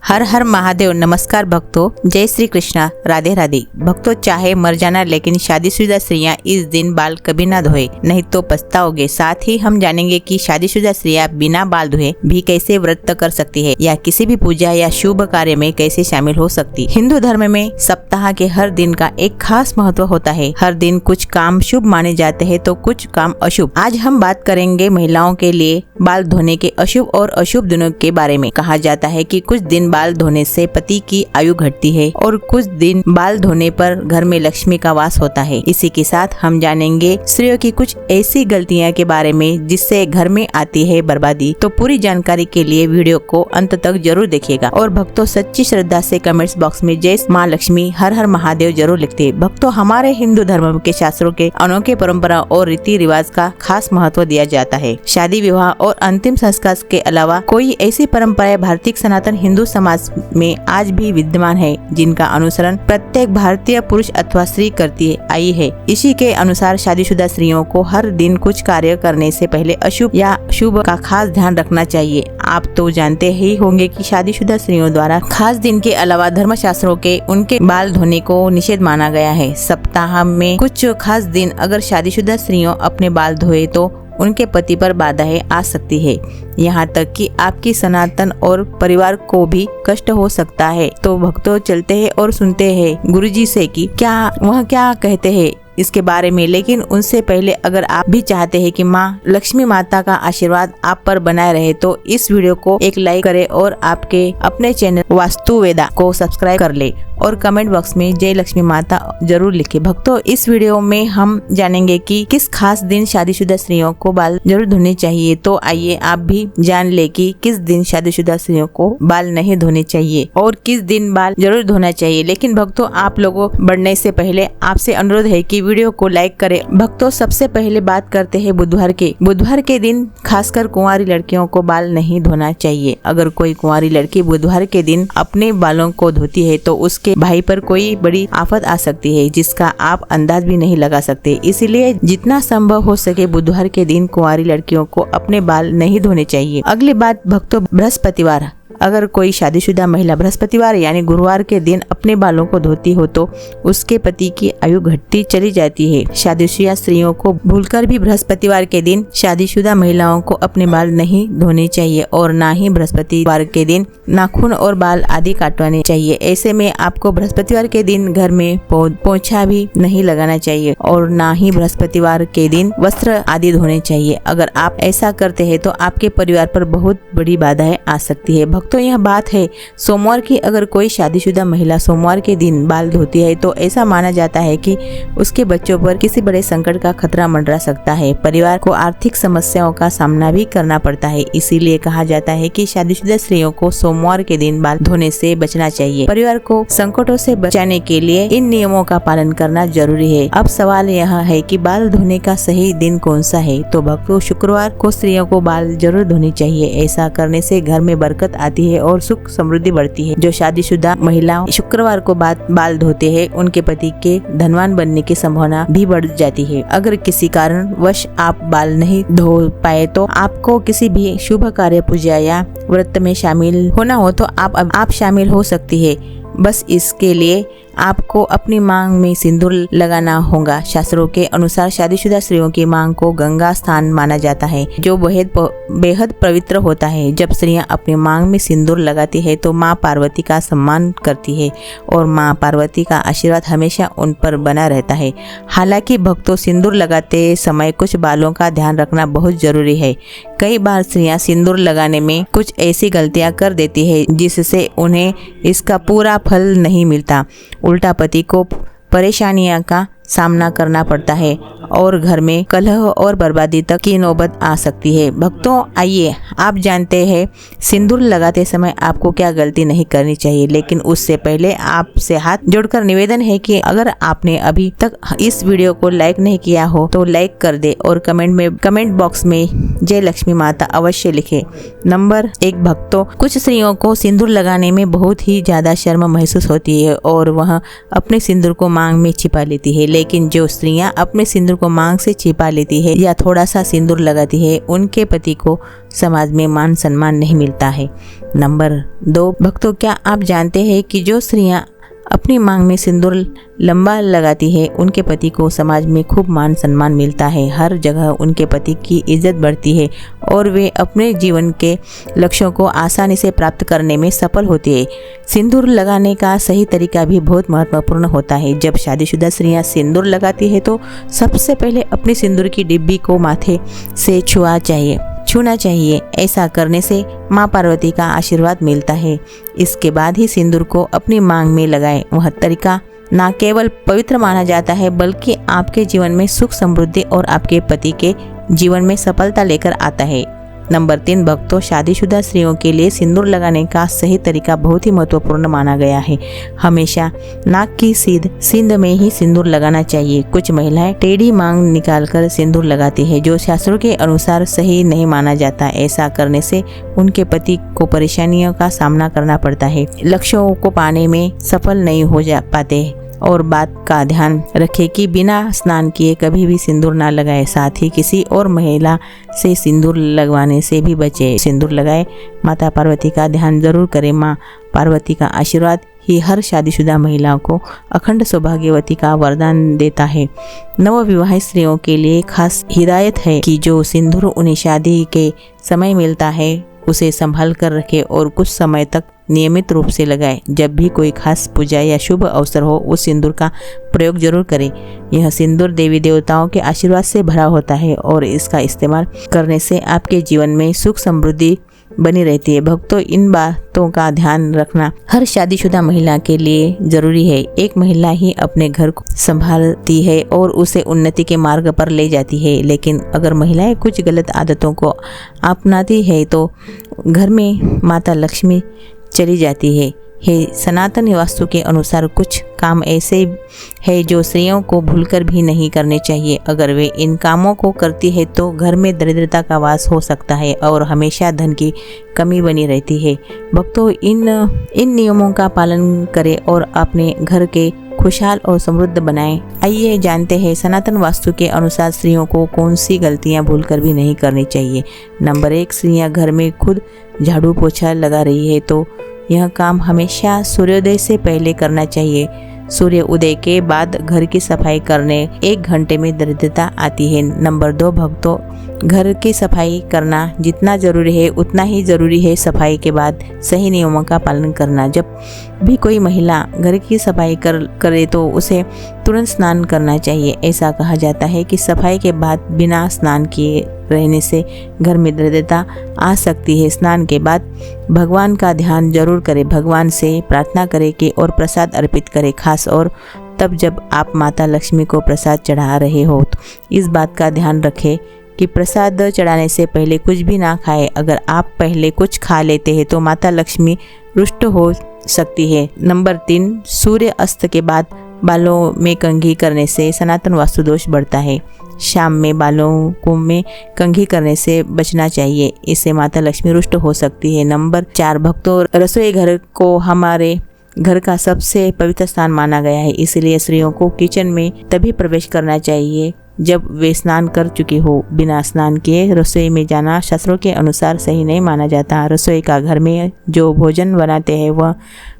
हर हर महादेव। नमस्कार भक्तों, जय श्री कृष्णा, राधे राधे। भक्तों, चाहे मर जाना लेकिन शादीशुदा स्त्रियां इस दिन बाल कभी ना धोए, नहीं तो पछताओगे। साथ ही हम जानेंगे कि शादीशुदा स्त्रियां बिना बाल धोए भी कैसे व्रत कर सकती है या किसी भी पूजा या शुभ कार्य में कैसे शामिल हो सकती। हिंदू धर्म में सप्ताह के हर दिन का एक खास महत्व होता है। हर दिन कुछ काम शुभ माने जाते हैं तो कुछ काम अशुभ। आज हम बात करेंगे महिलाओं के लिए बाल धोने के अशुभ और अशुभ दिनों के बारे में। कहा जाता है कि कुछ दिन बाल धोने से पति की आयु घटती है और कुछ दिन बाल धोने पर घर में लक्ष्मी का वास होता है। इसी के साथ हम जानेंगे स्त्रियों की कुछ ऐसी गलतियां के बारे में जिससे घर में आती है बर्बादी। तो पूरी जानकारी के लिए वीडियो को अंत तक जरूर देखिएगा। और भक्तों, सच्ची श्रद्धा से कमेंट्स बॉक्स में जय माँ लक्ष्मी, हर हर महादेव जरूर लिखते। भक्तों, हमारे हिंदू धर्म के शास्त्रों के अनोखे परंपरा और रीति रिवाज का खास महत्व दिया जाता है। शादी, विवाह और अंतिम संस्कार के अलावा कोई ऐसी परंपराएं भारतीय सनातन हिंदू समाज में आज भी विद्यमान है जिनका अनुसरण प्रत्येक भारतीय पुरुष अथवा स्त्री करती आई है। इसी के अनुसार शादीशुदा स्त्रियों को हर दिन कुछ कार्य करने से पहले अशुभ या शुभ का खास ध्यान रखना चाहिए। आप तो जानते ही होंगे कि शादीशुदा स्त्रियों द्वारा खास दिन के अलावा धर्मशास्त्रों के उनके बाल धोने को निषेध माना गया है। सप्ताह में कुछ खास दिन अगर शादीशुदा स्त्रियों अपने बाल धोए तो उनके पति पर बाधाएं आ सकती है, यहाँ तक कि आपकी सनातन और परिवार को भी कष्ट हो सकता है। तो भक्तों, चलते हैं और सुनते हैं गुरुजी से कि वह क्या कहते हैं इसके बारे में। लेकिन उनसे पहले अगर आप भी चाहते हैं कि माँ लक्ष्मी माता का आशीर्वाद आप पर बनाए रहे तो इस वीडियो को एक लाइक करें और आपके अपने चैनल वास्तु वेदा को सब्सक्राइब कर ले और कमेंट बॉक्स में जय लक्ष्मी माता जरूर लिखे। भक्तों, इस वीडियो में हम जानेंगे कि किस खास दिन शादीशुदा स्त्रियों को बाल जरूर धोने चाहिए। तो आइए आप भी जान ले कि किस दिन शादीशुदा स्त्रियों को बाल नहीं धोने चाहिए और किस दिन बाल जरूर धोना चाहिए। लेकिन भक्तों, आप लोगों बढ़ने से पहले आपसे अनुरोध है कि वीडियो को लाइक करें। भक्तों, सबसे पहले बात करते हैं बुधवार के दिन खासकर कुंवारी लड़कियों को बाल नहीं धोना चाहिए। अगर कोई कुंवारी लड़की बुधवार के दिन अपने बालों को धोती है तो उसके भाई पर कोई बड़ी आफत आ सकती है जिसका आप अंदाज भी नहीं लगा सकते। इसलिए जितना संभव हो सके बुधवार के दिन कुंवारी लड़कियों को अपने बाल नहीं धोने चाहिए। अगली बात भक्तों, बृहस्पतिवार। अगर कोई शादीशुदा महिला बृहस्पतिवार यानी गुरुवार के दिन अपने बालों को धोती हो तो उसके पति की आयु घटती चली जाती है। शादीशुदा स्त्रियों को भूलकर भी बृहस्पतिवार के दिन शादीशुदा महिलाओं को अपने बाल नहीं धोने चाहिए और ना ही बृहस्पतिवार के दिन नाखून और बाल आदि काटवाने चाहिए। ऐसे में आपको बृहस्पतिवार के दिन घर में पोछा भी नहीं लगाना चाहिए और ना ही बृहस्पतिवार के दिन वस्त्र आदि धोने चाहिए। अगर आप ऐसा करते हैं तो आपके परिवार पर बहुत बड़ी बाधाएं आ सकती है। तो यह बात है सोमवार की। अगर कोई शादीशुदा महिला सोमवार के दिन बाल धोती है तो ऐसा माना जाता है कि उसके बच्चों पर किसी बड़े संकट का खतरा मंडरा सकता है। परिवार को आर्थिक समस्याओं का सामना भी करना पड़ता है। इसीलिए कहा जाता है कि शादीशुदा स्त्रियों को सोमवार के दिन बाल धोने से बचना चाहिए। परिवार को संकटों से बचाने के लिए इन नियमों का पालन करना जरूरी है। अब सवाल यह है कि बाल धोने का सही दिन कौन सा है। तो भक्तों, शुक्रवार को स्त्रियों को बाल जरूर धोने चाहिए। ऐसा करने से घर में बरकत आती है और सुख समृद्धि बढ़ती है। जो शादीशुदा महिला शुक्रवार को बाल धोते हैं उनके पति के धनवान बनने की संभावना भी बढ़ जाती है। अगर किसी कारणवश आप बाल नहीं धो पाए तो आपको किसी भी शुभ कार्य, पूजा या व्रत में शामिल होना हो तो आप शामिल हो सकती है। बस इसके लिए आपको अपनी मांग में सिंदूर लगाना होगा। शास्त्रों के अनुसार शादीशुदा स्त्रियों की मांग को गंगा स्थान माना जाता है जो बेहद पवित्र होता है। जब स्त्रियां अपनी मांग में सिंदूर लगाती है तो माँ पार्वती का सम्मान करती है और माँ पार्वती का आशीर्वाद हमेशा उन पर बना रहता है। हालांकि भक्तों, सिंदूर लगाते समय कुछ बालों का ध्यान रखना बहुत जरूरी है। कई बार स्त्रियां सिंदूर लगाने में कुछ ऐसी गलतियां कर देती है जिससे उन्हें इसका पूरा फल नहीं मिलता। उल्टा पति को परेशानियों का सामना करना पड़ता है और घर में कलह और बर्बादी तक की नौबत आ सकती है। भक्तों, आइए आप जानते हैं सिंदूर लगाते समय आपको क्या गलती नहीं करनी चाहिए। लेकिन उससे पहले आपसे हाथ जोड़कर निवेदन है कि अगर आपने अभी तक इस वीडियो को लाइक नहीं किया हो तो लाइक कर दे और कमेंट बॉक्स में जय लक्ष्मी माता अवश्य लिखे। नंबर 1 भक्तों, कुछ स्त्रियों को सिंदूर लगाने में बहुत ही ज्यादा शर्म महसूस होती है और वह अपने सिंदूर को मांग में छिपा लेती है। लेकिन जो स्त्रियां अपने सिंदूर को मांग से छिपा लेती है या थोड़ा सा सिंदूर लगाती है, उनके पति को समाज में मान सम्मान नहीं मिलता है। नंबर 2, भक्तों, क्या आप जानते हैं कि जो स्त्रियां अपनी मांग में सिंदूर लंबा लगाती है, उनके पति को समाज में खूब मान सम्मान मिलता है। हर जगह उनके पति की इज्जत बढ़ती है और वे अपने जीवन के लक्ष्यों को आसानी से प्राप्त करने में सफल होती है। सिंदूर लगाने का सही तरीका भी बहुत महत्वपूर्ण होता है। जब शादीशुदा स्त्रियां सिंदूर लगाती है तो सबसे पहले अपनी सिंदूर की डिब्बी को माथे से छूना चाहिए। ऐसा करने से माँ पार्वती का आशीर्वाद मिलता है। इसके बाद ही सिंदूर को अपनी मांग में लगाएं। वह तरीका न केवल पवित्र माना जाता है बल्कि आपके जीवन में सुख समृद्धि और आपके पति के जीवन में सफलता लेकर आता है। नंबर 3, भक्तों, शादीशुदा स्त्रियों के लिए सिंदूर लगाने का सही तरीका बहुत ही महत्वपूर्ण माना गया है। हमेशा नाक की सीध में ही सिंदूर लगाना चाहिए। कुछ महिलाएं टेढ़ी मांग निकालकर सिंदूर लगाती है, जो शास्त्रों के अनुसार सही नहीं माना जाता। ऐसा करने से उनके पति को परेशानियों का सामना करना पड़ता है, लक्ष्यों को पाने में सफल नहीं हो पाते। और बात का ध्यान रखें कि बिना स्नान किए कभी भी सिंदूर ना लगाए। साथ ही किसी और महिला से सिंदूर लगवाने से भी बचे। सिंदूर लगाए, माता पार्वती का ध्यान जरूर करें। माँ पार्वती का आशीर्वाद ही हर शादीशुदा महिला को अखंड सौभाग्यवती का वरदान देता है। नवविवाहित स्त्रियों के लिए खास हिदायत है कि जो सिंदूर उन्हें शादी के समय मिलता है उसे संभाल कर रखे और कुछ समय तक नियमित रूप से लगाएं। जब भी कोई खास पूजा या शुभ अवसर हो, उस सिंदूर का प्रयोग जरूर करें। यह सिंदूर देवी देवताओं के आशीर्वाद से भरा होता है और इसका इस्तेमाल करने से आपके जीवन में सुख समृद्धि बनी रहती है। भक्तों, इन बातों का ध्यान रखना हर शादीशुदा महिला के लिए जरूरी है। एक महिला ही अपने घर को संभालती है और उसे उन्नति के मार्ग पर ले जाती है, लेकिन अगर महिलाएं कुछ गलत आदतों को अपनाती है तो घर में माता लक्ष्मी चली जाती है। सनातन वास्तु के अनुसार कुछ काम ऐसे है जो स्त्रियों को भूलकर भी नहीं करने चाहिए। अगर वे इन कामों को करती है तो घर में दरिद्रता का वास हो सकता है और हमेशा धन की कमी बनी रहती है। भक्तों, इन नियमों का पालन करें और अपने घर के खुशहाल और समृद्ध बनाएं। आइए जानते हैं सनातन वास्तु के अनुसार स्त्रियों को कौन सी गलतियां भूलकर भी नहीं करनी चाहिए। नंबर 1, स्त्रियां घर में खुद झाड़ू पोछा लगा रही है तो यह काम हमेशा सूर्योदय से पहले करना चाहिए। सूर्य उदय के बाद घर की सफाई करने 1 घंटे में दरिद्रता आती है। नंबर 2, भक्तों, घर की सफाई करना जितना जरूरी है उतना ही जरूरी है सफाई के बाद सही नियमों का पालन करना। जब भी कोई महिला घर की सफाई करे तो उसे तुरंत स्नान करना चाहिए। ऐसा कहा जाता है कि सफाई के बाद बिना स्नान किए रहने से घर में दरिद्रता आ सकती है। स्नान के बाद भगवान का ध्यान जरूर करें, भगवान से प्रार्थना करें कि और प्रसाद अर्पित करें, खास और तब जब आप माता लक्ष्मी को प्रसाद चढ़ा रहे हो। तो इस बात का ध्यान रखें कि प्रसाद चढ़ाने से पहले कुछ भी ना खाएं। अगर आप पहले कुछ खा लेते हैं तो माता लक्ष्मी रुष्ट हो सकती है। नंबर 3, सूर्य अस्त के बाद बालों में कंघी करने से सनातन वास्तु दोष बढ़ता है। शाम में बालों को में कंघी करने से बचना चाहिए, इससे माता लक्ष्मी रुष्ट हो सकती है। नंबर 4, भक्तों, रसोई घर को हमारे घर का सबसे पवित्र स्थान माना गया है, इसलिए स्त्रियों को किचन में तभी प्रवेश करना चाहिए जब वे स्नान कर चुकी हो। बिना स्नान किए रसोई में जाना शास्त्रों के अनुसार सही नहीं माना जाता। रसोई का घर में जो भोजन बनाते हैं वह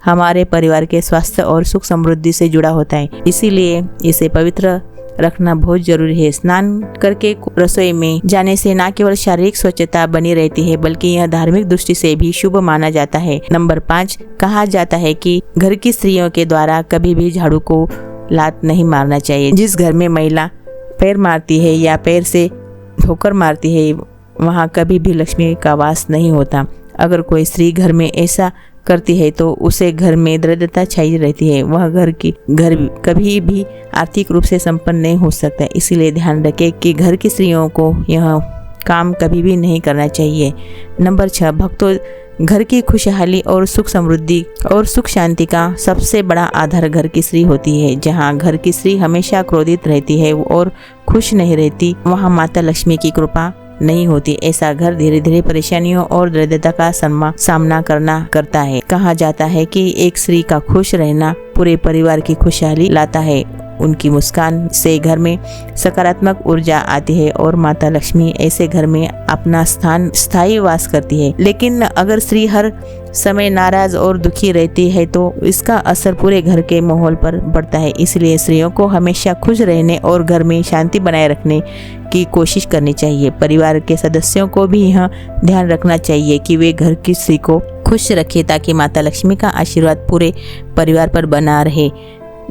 हमारे परिवार के स्वास्थ्य और सुख समृद्धि से जुड़ा होता है, इसीलिए इसे पवित्र रखना बहुत जरूरी है। स्नान करके रसोई में जाने से न केवल शारीरिक स्वच्छता बनी रहती है बल्कि यह धार्मिक दृष्टि से भी शुभ माना जाता है। नंबर 5, कहा जाता है कि घर की स्त्रियों के द्वारा कभी भी झाड़ू को लात नहीं मारना चाहिए। जिस घर में महिला पैर मारती है या पैर से ठोकर मारती है वहाँ कभी भी लक्ष्मी का वास नहीं होता। अगर कोई स्त्री घर में ऐसा करती है तो उसे घर में दरिद्रता छाई रहती है, वह घर कभी भी आर्थिक रूप से संपन्न नहीं हो सकता। इसीलिए ध्यान रखें कि घर की स्त्रियों को यह काम कभी भी नहीं करना चाहिए। नंबर 6, भक्तों, घर की खुशहाली और सुख समृद्धि और सुख शांति का सबसे बड़ा आधार घर की स्त्री होती है। जहाँ घर की स्त्री हमेशा क्रोधित रहती है और खुश नहीं रहती, वहाँ माता लक्ष्मी की कृपा नहीं होती। ऐसा घर धीरे धीरे परेशानियों और दरिद्रता का सामना करता है। कहा जाता है कि एक स्त्री का खुश रहना पूरे परिवार की खुशहाली लाता है उनकी मुस्कान से घर में सकारात्मक ऊर्जा आती है और माता लक्ष्मी ऐसे घर में अपना स्थान स्थायी वास करती है। लेकिन अगर स्त्री हर समय नाराज और दुखी रहती है तो इसका असर पूरे घर के माहौल पर पड़ता है। इसलिए स्त्रियों को हमेशा खुश रहने और घर में शांति बनाए रखने की कोशिश करनी चाहिए। परिवार के सदस्यों को भी यह ध्यान रखना चाहिए कि वे घर की स्त्री को खुश रखें ताकि माता लक्ष्मी का आशीर्वाद पूरे परिवार पर बना रहे।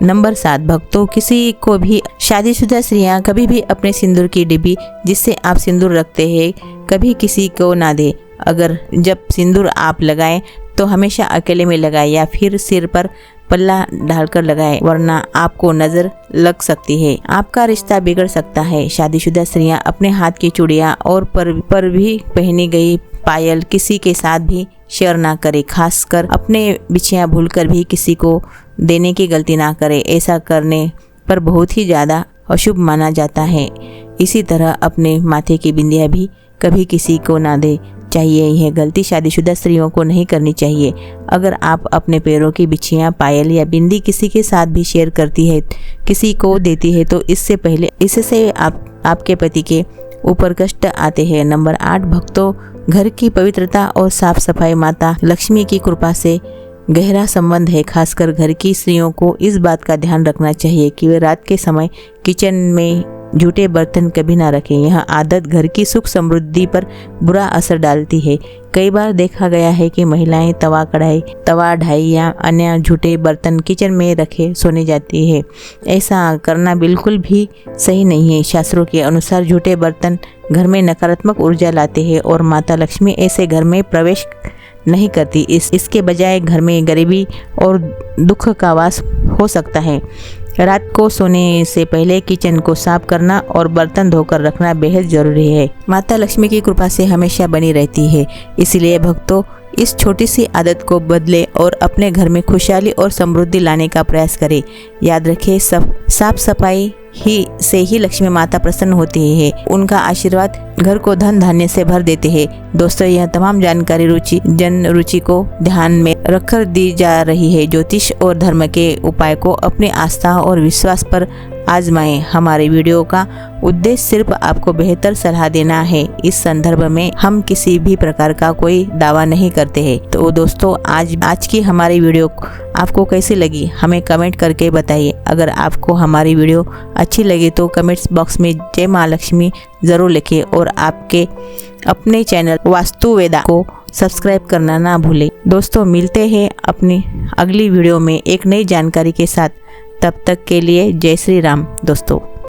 नंबर 7, भक्तों, किसी को भी शादीशुदा स्त्रियां कभी भी अपने सिंदूर की डिब्बी जिससे आप सिंदूर रखते हैं कभी किसी को ना दे। अगर जब सिंदूर आप लगाएं तो हमेशा अकेले में लगाएं या फिर सिर पर पल्ला डालकर लगाएं, वरना आपको नजर लग सकती है, आपका रिश्ता बिगड़ सकता है। शादीशुदा स्त्रियां अपने हाथ की चूड़ियां और पर भी पहनी गई पायल किसी के साथ भी शेयर ना करें। खासकर अपने बिछियां भूलकर भी किसी को देने की गलती ना करें। ऐसा करने पर बहुत ही ज़्यादा अशुभ माना जाता है। इसी तरह अपने माथे की बिंदिया भी कभी किसी को ना दे चाहिए। यह गलती शादीशुदा स्त्रियों को नहीं करनी चाहिए। अगर आप अपने पैरों की बिछियां, पायल या बिंदी किसी के साथ भी शेयर करती है, किसी को देती है, तो इससे आपके पति के ऊपर कष्ट आते हैं। नंबर 8, भक्तों, घर की पवित्रता और साफ सफाई माता लक्ष्मी की कृपा से गहरा संबंध है। खासकर घर की स्त्रियों को इस बात का ध्यान रखना चाहिए कि वे रात के समय किचन में झूठे बर्तन कभी ना रखें। यह आदत घर की सुख समृद्धि पर बुरा असर डालती है। कई बार देखा गया है कि महिलाएं तवा ढाई या अन्य झूठे बर्तन किचन में रखे सोने जाती है। ऐसा करना बिल्कुल भी सही नहीं है। शास्त्रों के अनुसार झूठे बर्तन घर में नकारात्मक ऊर्जा लाते हैं और माता लक्ष्मी ऐसे घर में प्रवेश नहीं करती। इसके बजाय घर में गरीबी और दुख का वास हो सकता है। रात को सोने से पहले किचन को साफ करना और बर्तन धोकर रखना बेहद जरूरी है। माता लक्ष्मी की कृपा से हमेशा बनी रहती है। इसलिए भक्तों, इस छोटी सी आदत को बदलें और अपने घर में खुशहाली और समृद्धि लाने का प्रयास करें। याद रखें, साफ सफाई से ही लक्ष्मी माता प्रसन्न होती है। उनका आशीर्वाद घर को धन धान्य से भर देते हैं। दोस्तों, यह तमाम जानकारी जन रुचि को ध्यान में रखकर दी जा रही है। ज्योतिष और धर्म के उपाय को अपनी आस्था और विश्वास पर आजमाएं। हमारे वीडियो का उद्देश्य सिर्फ आपको बेहतर सलाह देना है। इस संदर्भ में हम किसी भी प्रकार का कोई दावा नहीं करते हैं। तो दोस्तों, आज की हमारी वीडियो आपको कैसी लगी हमें कमेंट करके बताइए। अगर आपको हमारी वीडियो अच्छी लगी तो कमेंट्स बॉक्स में जय माँ लक्ष्मी ज़रूर लिखें और अपने चैनल वास्तु वेदा को सब्सक्राइब करना ना भूलें। दोस्तों, मिलते हैं अपनी अगली वीडियो में एक नई जानकारी के साथ। तब तक के लिए जय श्री राम दोस्तों।